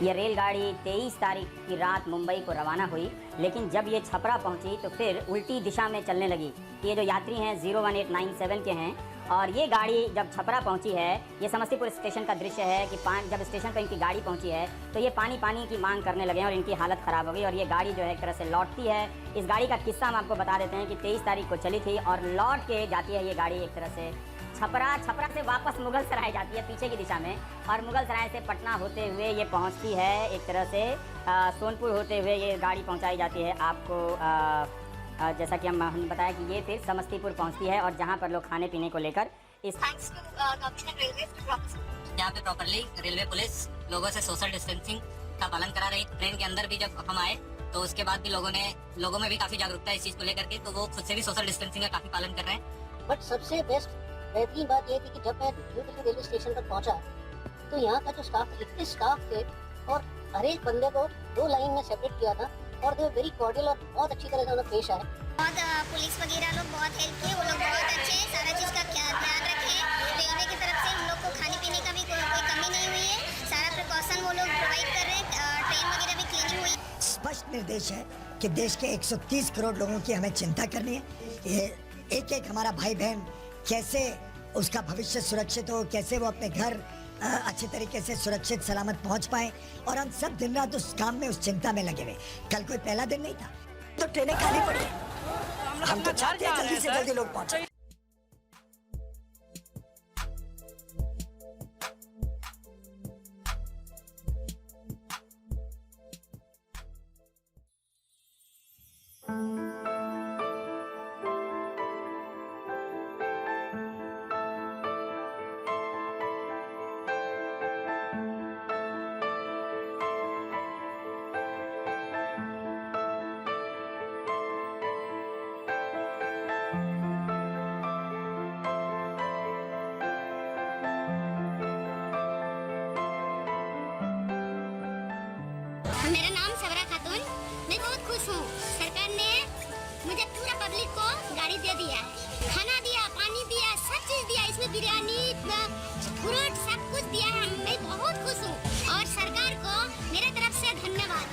ये रेलगाड़ी 23 तारीख की रात मुंबई को रवाना हुई, लेकिन जब ये छपरा पहुंची तो फिर उल्टी दिशा में चलने लगी। ये जो यात्री हैं 01897 के हैं और ये गाड़ी जब छपरा पहुंची है, ये समस्तीपुर स्टेशन का दृश्य है कि जब स्टेशन पर इनकी गाड़ी पहुंची है तो ये पानी की मांग करने लगे और इनकी हालत ख़राब हो गई और ये गाड़ी जो है एक तरह से लौटती है। इस गाड़ी का किस्सा हम आपको बता देते हैं कि 23 तारीख को चली थी और लौट के जाती है ये गाड़ी एक तरह से छपरा से वापस मुगल सराय जाती है पीछे की दिशा में, और मुगल सराय से पटना होते हुए ये पहुंचती है एक तरह से सोनपुर होते हुए ये गाड़ी पहुंचाई जाती है आपको जैसा कि हमने बताया कि ये फिर समस्तीपुर पहुंचती है और जहां पर लोग खाने पीने को लेकर इस यहाँ पे प्रॉपरली रेलवे पुलिस लोगों से सोशल डिस्टेंसिंग का पालन करा रही। ट्रेन के अंदर भी जब हम आए तो उसके बाद भी लोगों में भी काफी जागरूकता है इस चीज को लेकर के, तो वो खुद से भी सोशल डिस्टेंसिंग का काफी पालन कर रहे हैं। बट सबसे बेहतरीन बात ये थी कि जब मैं न्यू दिल्ली रेलवे स्टेशन पर पहुंचा तो यहाँ का जो स्टाफ, इतने स्टाफ थे और हर एक बंदे को 2 लाइन में सेपरेट किया था और दे वेरी कॉर्डियल और बहुत अच्छी तरह से उन्हें पेश आए। बहुत पुलिस वगैरह लोग बहुत हेल्प किए, वो लोग बहुत अच्छे हैं, सारा चीज़ का ध्यान रखे। रेलवे की तरफ से हम लोग को खाने पीने का भी कोई कमी नहीं हुई है, सारा प्रिकॉशन वो लोग प्रोवाइड कर रहे हैं। ट्रेन वगैरह भी क्लीनिंग हुई। स्पष्ट निर्देश है कि देश के 130 करोड़ लोगों की हमें चिंता करनी है। ये एक हमारा भाई बहन कैसे उसका भविष्य सुरक्षित हो, कैसे वो अपने घर अच्छे तरीके से सुरक्षित सलामत पहुंच पाए, और हम सब दिन रात उस काम में, उस चिंता में लगे हुए। कल कोई पहला दिन नहीं था तो ट्रेनें खाली पड़ी। हम तो चाहते हैं जल्दी से जल्दी लोग पहुंचे। मेरा नाम सबरा खातून, मैं बहुत खुश हूँ। सरकार ने मुझे पूरा पब्लिक को गाड़ी दे दिया है, खाना दिया, पानी दिया, सब चीज़ दिया, इसमें बिरयानी, फ्रूट सब कुछ दिया है। मैं बहुत खुश हूँ और सरकार को मेरे तरफ से धन्यवाद।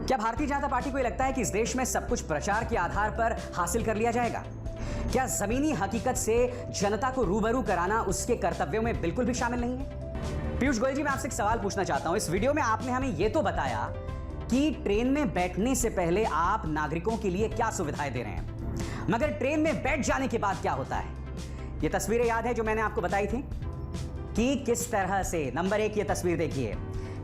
क्या भारतीय जनता पार्टी को लगता है कि इस देश में सब कुछ प्रचार के आधार पर हासिल कर लिया जाएगा? क्या जमीनी हकीकत से जनता को रूबरू कराना उसके कर्तव्यों में बिल्कुल भी शामिल नहीं है? पीयूष गोयल जी, मैं आपसे एक सवाल पूछना चाहता हूं। इस वीडियो में आपने हमें यह तो बताया कि ट्रेन में बैठने से पहले आप नागरिकों के लिए क्या सुविधाएं दे रहे हैं, मगर ट्रेन में बैठ जाने के बाद क्या होता है? ये तस्वीरें याद है जो मैंने आपको बताई थी कि किस तरह से, नंबर 1 ये तस्वीर देखिए,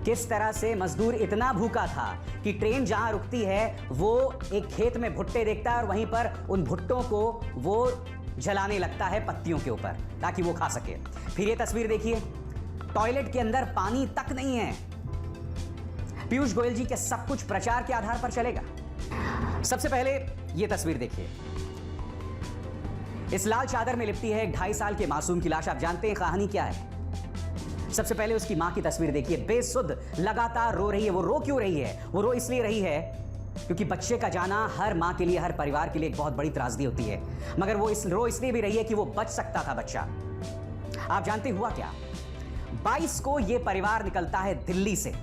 किस तरह से मजदूर इतना भूखा था कि ट्रेन जहां रुकती है वो एक खेत में भुट्टे देखता है और वहीं पर उन भुट्टों को वो जलाने लगता है पत्तियों के ऊपर ताकि वो खा सके। फिर ये तस्वीर देखिए, टॉयलेट के अंदर पानी तक नहीं है। पीयूष गोयल जी के सब कुछ प्रचार के आधार पर चलेगा। सबसे पहले यह तस्वीर देखिए, इस लाल चादर में लिपटी है एक 2.5 साल के मासूम की लाश। आप जानते हैं कहानी क्या है? सबसे पहले उसकी मां की तस्वीर देखिए, बेसुध लगातार रो रही है। वो रो क्यों रही है? वो रो इसलिए रही है क्योंकि बच्चे का जाना हर मां के लिए, हर परिवार के लिए एक बहुत बड़ी त्रासदी होती है, मगर वो रो इसलिए भी रही है कि वो बच सकता था बच्चा। आप जानते हुआ क्या? 22 को ये परिवार निकलता है दिल्ली से,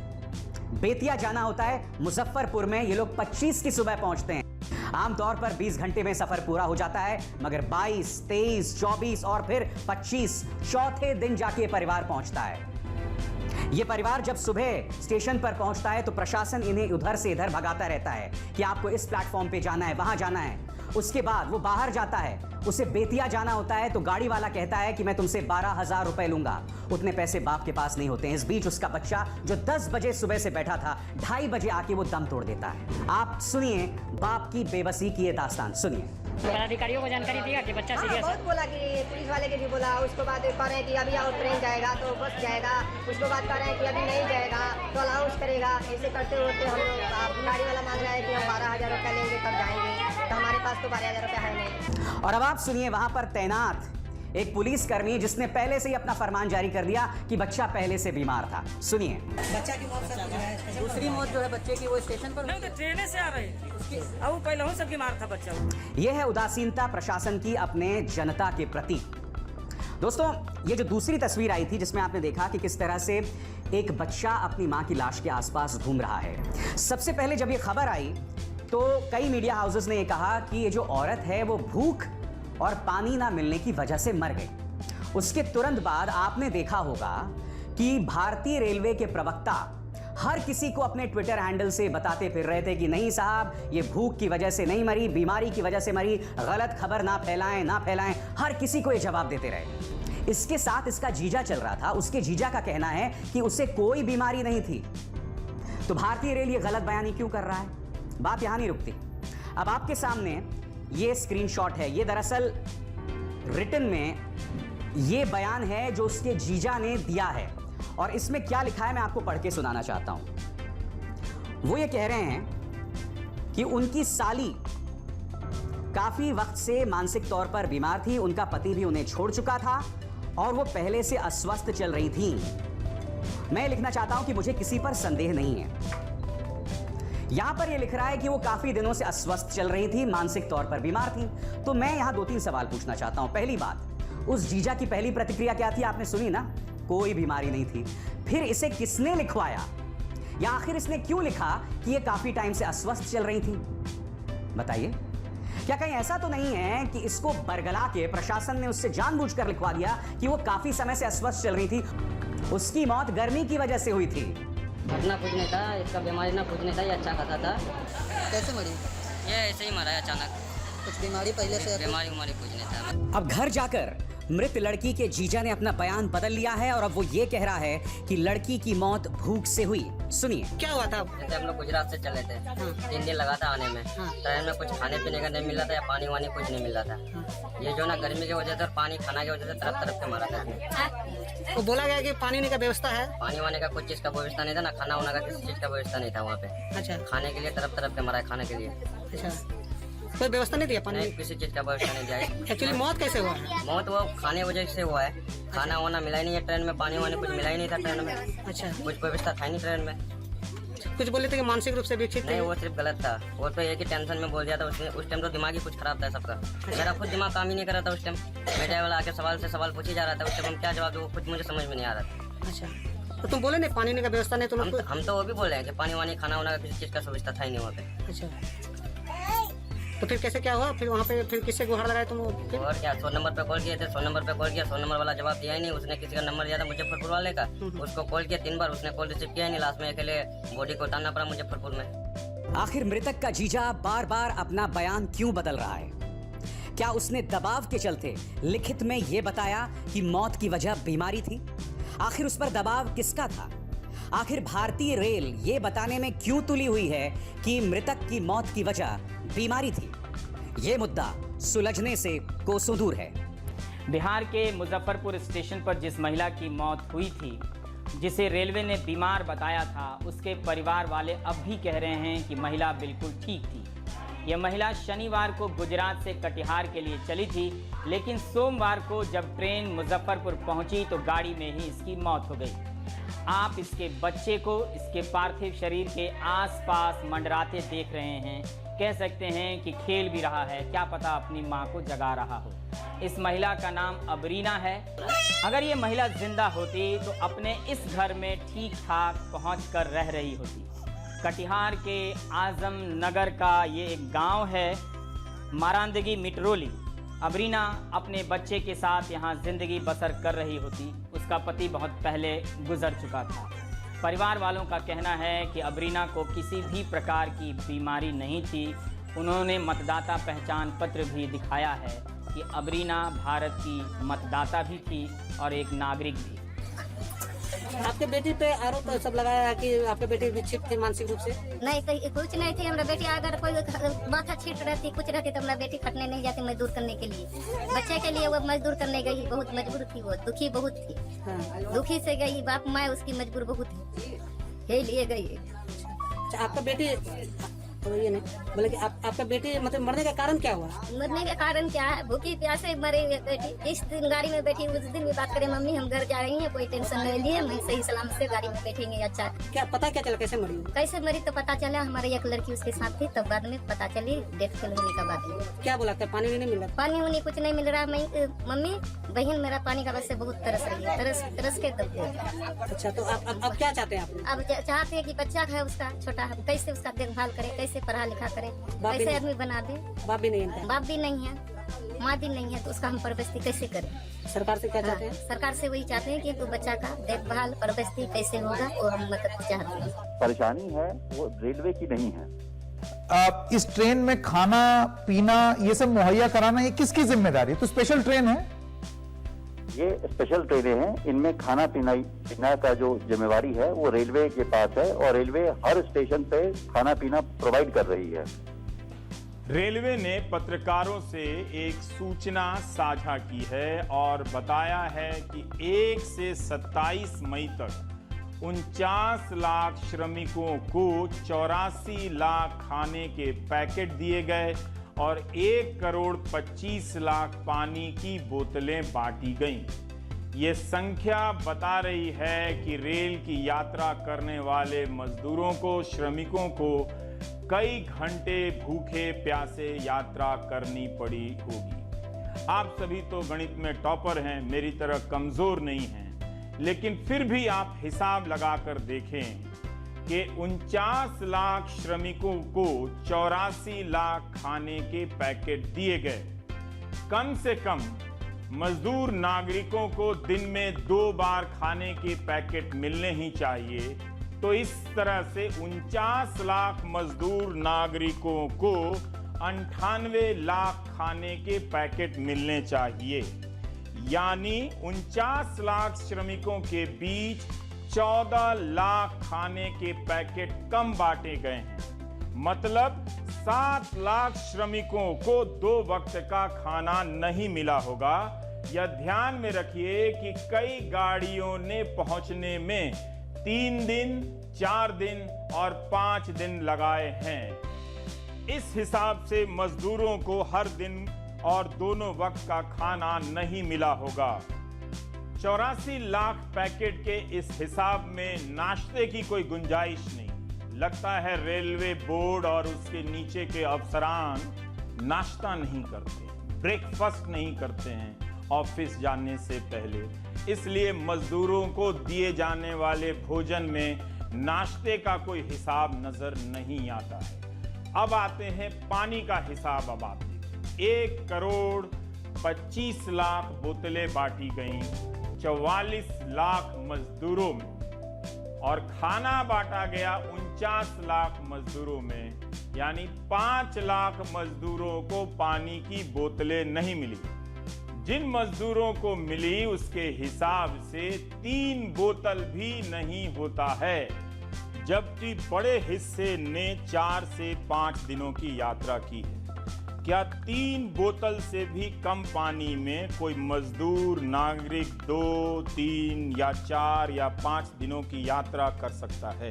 बेतिया जाना होता है। मुजफ्फरपुर में ये लोग 25 की सुबह पहुंचते हैं। आमतौर पर 20 घंटे में सफर पूरा हो जाता है, मगर 22, 23, 24 और फिर 25 चौथे दिन जाके परिवार पहुंचता है। यह परिवार जब सुबह स्टेशन पर पहुंचता है तो प्रशासन इन्हें उधर से इधर भगाता रहता है कि आपको इस प्लेटफॉर्म पे जाना है, वहां जाना है। उसके बाद वो बाहर जाता है, उसे बेतिया जाना होता है तो गाड़ी वाला कहता है कि मैं तुमसे 12,000 रुपए लूंगा। उतने पैसे बाप के पास नहीं होते हैं। इस बीच उसका बच्चा जो 10 बजे सुबह से बैठा था, 2:30 बजे आके वो दम तोड़ देता है। आप सुनिए बाप की बेबसी की ये दास्तान, सुनिए। पदाधिकारियों को जानकारी दिया कि बच्चा सीरियस है? बहुत बोला कि पुलिस वाले के भी बोला, उसके बाद कह रहे हैं कि अभी और ट्रेन जाएगा तो बस जाएगा, उसके बाद कह रहे हैं कि अभी नहीं जाएगा तो अलाउंस करेगा। ऐसे करते होते हम लोग, गाड़ी वाला मांग रहा है कि हम 12,000 रुपये लेंगे तब जाएंगे, तो हमारे पास तो 12,000 रुपये है नहीं। और अब आप सुनिए वहां पर तैनात एक पुलिसकर्मी जिसने पहले से ही अपना फरमान जारी कर दिया कि बच्चा पहले से बीमार था। सुनिए। बच्चा की मौत जो है, दूसरी मौत जो है बच्चे की, वो स्टेशन पर नहीं, तो ट्रेन से आ रही अब वो पहले ही सब बीमार था बच्चा। यह है उदासीनता प्रशासन की अपने जनता के प्रति। दोस्तों, ये जो दूसरी तस्वीर आई थी जिसमें आपने देखा कि किस तरह से एक बच्चा अपनी मां की लाश के आसपास घूम रहा है। सबसे पहले जब ये खबर आई तो कई मीडिया हाउसेस ने ये कहा कि ये जो औरत है वो भूख और पानी ना मिलने की वजह से मर गई। उसके तुरंत बाद आपने देखा होगा कि भारतीय रेलवे के प्रवक्ता हर किसी को अपने ट्विटर हैंडल से बताते फिर रहे थे कि नहीं साहब, ये भूख की वजह से नहीं मरी, बीमारी की वजह से मरी, गलत खबर ना फैलाएं। हर किसी को ये जवाब देते रहे। इसके साथ इसका जीजा चल रहा था। उसके जीजा का कहना है कि उसे कोई बीमारी नहीं थी। तो भारतीय रेल ये गलत बयानी क्यों कर रहा है? बात यहां नहीं रुकती। अब आपके सामने ये स्क्रीनशॉट है। ये दरअसल रिटन में ये बयान है जो उसके जीजा ने दिया है, और इसमें क्या लिखा है मैं आपको पढ़ के सुनाना चाहता हूं। वो ये कह रहे हैं कि उनकी साली काफी वक्त से मानसिक तौर पर बीमार थी, उनका पति भी उन्हें छोड़ चुका था और वो पहले से अस्वस्थ चल रही थी। मैं लिखना चाहता हूं कि मुझे किसी पर संदेह नहीं है। यहां पर ये लिख रहा है कि वो काफी दिनों से अस्वस्थ चल रही थी, मानसिक तौर पर बीमार थी। तो मैं यहां 2-3 सवाल पूछना चाहता हूं। पहली बात, उस जीजा की पहली प्रतिक्रिया क्या थी? आपने सुनी ना, कोई बीमारी नहीं थी। फिर इसे किसने लिखवाया, या आखिर इसने क्यों लिखा कि ये काफी टाइम से अस्वस्थ चल रही थी? बताइए, क्या कहीं ऐसा तो नहीं है कि इसको बरगला के प्रशासन ने उससे जानबूझकर लिखवा दिया कि वो काफी समय से अस्वस्थ चल रही थी, उसकी मौत गर्मी की वजह से हुई थी? घटना कुछ नहीं था, इसका बीमारी ना कुछ नहीं था, ये अच्छा खाता था। कैसे मरी? ये ऐसे ही मरा है अचानक, कुछ बीमारी पहले से? बीमारी उमारी कुछ नहीं था। अब घर जाकर मृत लड़की के जीजा ने अपना बयान बदल लिया है और अब वो ये कह रहा है कि लड़की की मौत भूख से हुई। सुनिए क्या हुआ था? जैसे हम लोग गुजरात से चले थे, 3 दिन लगा था आने में। ट्रेन में कुछ खाने पीने का नहीं मिल रहा था, या पानी वानी कुछ नहीं मिल रहा था। ये जो ना गर्मी की वजह से और पानी खाना की वजह से तरफ से मारा था। वो बोला गया कि पानी का व्यवस्था है? पानी वाने का कुछ चीज का व्यवस्था नहीं था, ना खाना वाना का किसी चीज का व्यवस्था नहीं था वहाँ पे। अच्छा, खाने के लिए तरफ से मारा है, खाने के लिए। अच्छा, कोई व्यवस्था नहीं दिया पानी? नहीं, किसी चीज का व्यवस्था नहीं दिया। एक्चुअली मौत कैसे हुआ? मौत वो खाने वजह से हुआ है। खाना वाना मिला ही नहीं है ट्रेन में, पानी वानी कुछ मिला ही नहीं था ट्रेन में। अच्छा, कुछ व्यवस्था था नहीं ट्रेन में। कुछ बोले थे कि मानसिक रूप से विकसित थे? नहीं, वो सिर्फ गलत था। वो तो एक ही टेंशन में बोल दिया था उसने। उस टाइम तो दिमाग ही कुछ खराब था सबका। मेरा खुद दिमाग काम ही नहीं कर रहा था उस टाइम। मीडिया वाला आके सवाल से सवाल पूछी जा रहा था, उस टाइम हम क्या जवाब दूं, खुद मुझे समझ में नहीं आ रहा था। अच्छा, तो तुम बोले नहीं पानी का व्यवस्था नहीं? तुम हम तो वो भी बोल रहे हैं कि पानी वानी खाना वाना का किसी चीज का व्यवस्था था ही नहीं वहाँ पे। अच्छा, तो फिर कैसे क्या हुआ? फिर वहाँ पे फिर किससे गुहार लगाए तुम? और क्या, 100 नंबर पे कॉल किए थे, 100 नंबर पे कॉल किया, 100 नंबर वाला जवाब दिया ही नहीं। उसने किसी का नंबर दिया था मुजफ्फरपुर वाले का, उसको कॉल किया 3 बार, उसने कॉल रिसीव किया ही नहीं। लास्ट में अकेले बॉडी को उतारना पड़ा मुजफ्फरपुर में। आखिर मृतक का जीजा बार बार अपना बयान क्यों बदल रहा है? क्या उसने दबाव के चलते लिखित में यह बताया कि मौत की वजह बीमारी थी? आखिर उस पर दबाव किसका था? आखिर भारतीय रेल ये बताने में क्यों तुली हुई है कि मृतक की मौत की वजह बीमारी थी? ये मुद्दा सुलझने से कोसों दूर है। बिहार के मुजफ्फरपुर स्टेशन पर जिस महिला की मौत हुई थी, जिसे रेलवे ने बीमार बताया था, उसके परिवार वाले अब भी कह रहे हैं कि महिला बिल्कुल ठीक थी। यह महिला शनिवार को गुजरात से कटिहार के लिए चली थी, लेकिन सोमवार को जब ट्रेन मुजफ्फरपुर पहुंची तो गाड़ी में ही इसकी मौत हो गई। आप इसके बच्चे को इसके पार्थिव शरीर के आसपास मंडराते देख रहे हैं। कह सकते हैं कि खेल भी रहा है, क्या पता अपनी मां को जगा रहा हो। इस महिला का नाम अबरीना है। अगर ये महिला जिंदा होती तो अपने इस घर में ठीक ठाक पहुंचकर रह रही होती। कटिहार के आजम नगर का ये एक गांव है, मारांदगी मिटरोली। अबरीना अपने बच्चे के साथ यहाँ जिंदगी बसर कर रही होती। उसका पति बहुत पहले गुजर चुका था। परिवार वालों का कहना है कि अबरीना को किसी भी प्रकार की बीमारी नहीं थी। उन्होंने मतदाता पहचान पत्र भी दिखाया है कि अबरीना भारत की मतदाता भी थी और एक नागरिक भी। आपके बेटी पे आरोप सब लगाया है कि आपके बेटी विक्षिप्त थी मानसिक रूप से? नहीं, कुछ नहीं थी। हमारा बेटी अगर कोई माथा छीट रहती, कुछ रहती तो हमारा बेटी खटने नहीं जाती मजदूर करने के लिए। बच्चे के लिए वो मजदूर करने गई, बहुत मजबूर थी, वो दुखी बहुत थी। दुखी से गई, बाप माँ उसकी मजबूर बहुत थी, यही लिए गई। आपका बेटी तो ये नहीं बोले कि आपका बेटी मतलब मरने का कारण क्या हुआ? मरने का कारण क्या है, भूखी प्यासे मरे बेटी। इस दिन गाड़ी में बैठी, उस दिन भी बात करे मम्मी हम घर जा रही हैं, कोई टेंशन नहीं लिए, मैं सही सलामत से गाड़ी में बैठेंगे। अच्छा क्या पता क्या चला कैसे मरी? कैसे मरी तो पता चला हमारे एक लड़की उसके साथ थी, तब बाद में पता चली डेथ फेल होने का बाद में। क्या बोला, पानी नहीं मिला? पानी उनी कुछ नहीं मिल रहा। मम्मी बहन मेरा पानी का वजह से बहुत तरस रही है, तरस के दब गई। अच्छा तो अब क्या चाहते हैं आप? अब चाहते हैं कि बच्चा है उसका छोटा है, कैसे उसका देखभाल करे, कैसे पढ़ा लिखा करे, कैसे आदमी बना दे। बाप भी नहीं है? बाप भी नहीं है, माँ भी नहीं है, तो उसका हम परवरिश कैसे करें? सरकार से क्या चाहते हैं? सरकार से वही चाहते हैं कि तो बच्चा का देखभाल परवरिश कैसे होगा वो हम मदद चाहते हैं। परेशानी है वो रेलवे की नहीं है। इस ट्रेन में खाना पीना ये सब मुहैया कराना ये किसकी जिम्मेदारी है? तो स्पेशल ट्रेन है, ये स्पेशल ट्रेनें हैं, इनमें खाना पीना का जो जिम्मेवारी है वो रेलवे के पास है और रेलवे हर स्टेशन पे खाना पीना प्रोवाइड कर रही है। रेलवे ने पत्रकारों से एक सूचना साझा की है और बताया है कि 1 से 27 मई तक 49 लाख श्रमिकों को 84 लाख खाने के पैकेट दिए गए और 1 करोड़ 25 लाख पानी की बोतलें बांटी गईं। ये संख्या बता रही है कि रेल की यात्रा करने वाले मजदूरों को, श्रमिकों को कई घंटे भूखे प्यासे यात्रा करनी पड़ी होगी। आप सभी तो गणित में टॉपर हैं, मेरी तरह कमजोर नहीं हैं, लेकिन फिर भी आप हिसाब लगाकर देखें कि 49 लाख श्रमिकों को 84 लाख खाने के पैकेट दिए गए। कम से कम मजदूर नागरिकों को दिन में 2 बार खाने के पैकेट मिलने ही चाहिए। तो इस तरह से 49 लाख मजदूर नागरिकों को 98 लाख खाने के पैकेट मिलने चाहिए, यानी 49 लाख श्रमिकों के बीच 14 लाख खाने के पैकेट कम बांटे गए हैं। मतलब 7 लाख श्रमिकों को 2 वक्त का खाना नहीं मिला होगा। यह ध्यान में रखिए कि कई गाड़ियों ने पहुंचने में 3 दिन, 4 दिन और 5 दिन लगाए हैं। इस हिसाब से मजदूरों को हर दिन और दोनों वक्त का खाना नहीं मिला होगा। 84 लाख पैकेट के इस हिसाब में नाश्ते की कोई गुंजाइश नहीं। लगता है रेलवे बोर्ड और उसके नीचे के अफसरान नाश्ता नहीं करते, ब्रेकफास्ट नहीं करते हैं ऑफिस जाने से पहले, इसलिए मजदूरों को दिए जाने वाले भोजन में नाश्ते का कोई हिसाब नजर नहीं आता है। अब आते हैं पानी का हिसाब। अब आप देखिए, 1 करोड़ 25 लाख बोतलें बांटी गईं 44 लाख मजदूरों में और खाना बांटा गया 49 लाख मजदूरों में, यानी 5 लाख मजदूरों को पानी की बोतलें नहीं मिली। जिन मजदूरों को मिली उसके हिसाब से 3 बोतल भी नहीं होता है, जबकि बड़े हिस्से ने 4 से 5 दिनों की यात्रा की है। क्या 3 बोतल से भी कम पानी में कोई मजदूर नागरिक 2, 3 या 4 या 5 दिनों की यात्रा कर सकता है?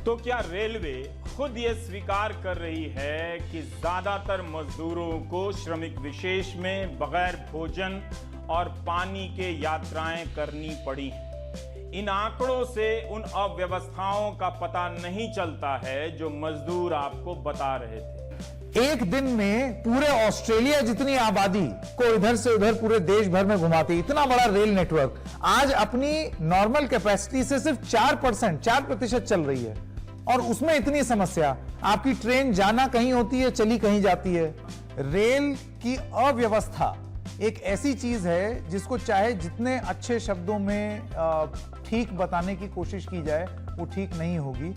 तो क्या रेलवे खुद ये स्वीकार कर रही है कि ज्यादातर मजदूरों को श्रमिक विशेष में बगैर भोजन और पानी के यात्राएं करनी पड़ी हैं? इन आंकड़ों से उन अव्यवस्थाओं का पता नहीं चलता है जो मजदूर आपको बता रहे थे। एक दिन में पूरे ऑस्ट्रेलिया जितनी आबादी को इधर से उधर पूरे देश भर में घुमाती इतना बड़ा रेल नेटवर्क आज अपनी नॉर्मल कैपेसिटी से सिर्फ 4% चल रही है, और उसमें इतनी समस्या। आपकी ट्रेन जाना कहीं होती है, चली कहीं जाती है। रेल की अव्यवस्था एक ऐसी चीज है जिसको चाहे जितने अच्छे शब्दों में ठीक बताने की कोशिश की जाए वो ठीक नहीं होगी।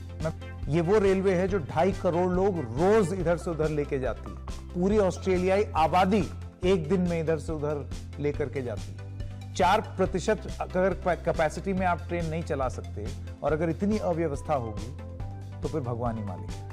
ये वो रेलवे है जो 2.5 करोड़ लोग रोज इधर से उधर लेके जाती है। पूरी ऑस्ट्रेलियाई आबादी एक दिन में इधर से उधर लेकर के जाती है। 4% अगर कैपेसिटी में आप ट्रेन नहीं चला सकते और अगर इतनी अव्यवस्था होगी तो फिर भगवान ही मालिक है।